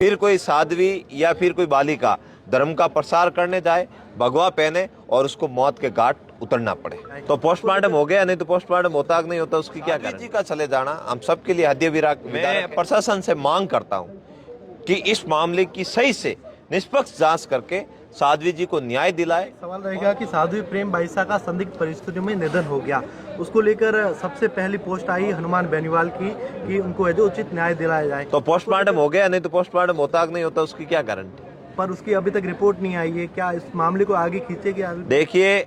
फिर कोई साध्वी या फिर कोई बालिका धर्म का प्रसार करने जाए, भगवा पहने और उसको मौत के घाट उतरना पड़े। तो पोस्टमार्टम हो गया, नहीं तो पोस्टमार्टम होता कि नहीं होता उसकी क्या गारंटी। जी का चले जाना हम सबके लिए हृदय विदारक। मैं प्रशासन से मांग करता हूं कि इस मामले की सही से निष्पक्ष जांच करके साध्वी जी को न्याय दिलाए। सवाल रहेगा कि साध्वी प्रेम बाईसा का संदिग्ध परिस्थितियों में निधन हो गया, उसको लेकर सबसे पहली पोस्ट आई हनुमान बेनीवाल की कि उनको यथोचित न्याय दिलाया जाए। तो पोस्टमार्टम हो गया, नहीं तो पोस्टमार्टम होता कि नहीं होता उसकी क्या गारंटी। पर उसकी अभी तक रिपोर्ट नहीं आई है, क्या इस मामले को आगे खींचेगी? देखिए,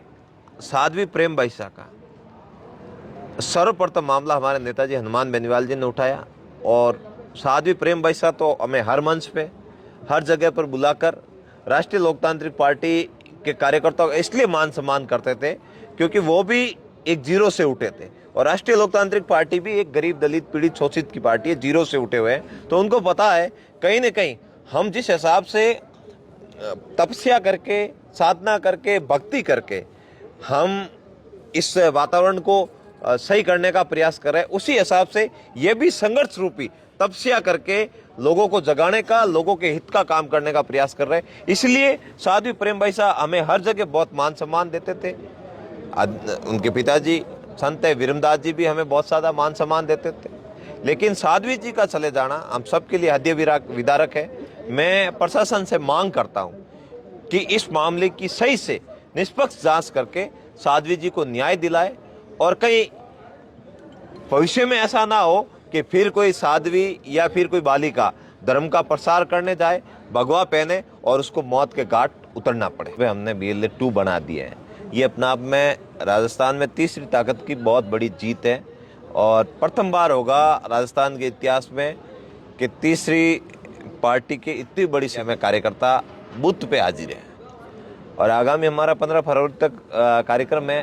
साध्वी प्रेम बाईसा का सर्वप्रथम मामला हमारे नेताजी हनुमान बेनीवाल जी ने उठाया और साध्वी प्रेम बाईसा तो हमें हर मंच पे हर जगह पर बुलाकर राष्ट्रीय लोकतांत्रिक पार्टी के कार्यकर्ताओं का इसलिए मान सम्मान करते थे क्योंकि वो भी एक जीरो से उठे थे और राष्ट्रीय लोकतांत्रिक पार्टी भी एक गरीब दलित पीड़ित शोषित की पार्टी है, जीरो से उठे हुए हैं। तो उनको पता है कहीं न कहीं हम जिस हिसाब से तपस्या करके, साधना करके, भक्ति करके हम इस वातावरण को सही करने का प्रयास कर रहे हैं, उसी हिसाब से ये भी संघर्ष रूपी तपस्या करके लोगों को जगाने का, लोगों के हित का काम करने का प्रयास कर रहे हैं। इसलिए साध्वी प्रेम बाईसा हमें हर जगह बहुत मान सम्मान देते थे। उनके पिताजी संत वीरमदास जी भी हमें बहुत ज्यादा मान सम्मान देते थे। लेकिन साध्वी जी का चले जाना हम सबके लिए हृदय विदारक है। मैं प्रशासन से मांग करता हूं कि इस मामले की सही से निष्पक्ष जांच करके साध्वी जी को न्याय दिलाए और कहीं भविष्य में ऐसा ना हो कि फिर कोई साध्वी या फिर कोई बालिका धर्म का प्रसार करने जाए, भगवा पहने और उसको मौत के घाट उतरना पड़े। हमने BLA 2 बना दिया है। ये अपना आप में राजस्थान में तीसरी ताकत की बहुत बड़ी जीत है और प्रथम बार होगा राजस्थान के इतिहास में कि तीसरी पार्टी के इतनी बड़ी समय कार्यकर्ता बूथ पे हाजिर है। और आगामी हमारा 15 फरवरी तक कार्यक्रम है।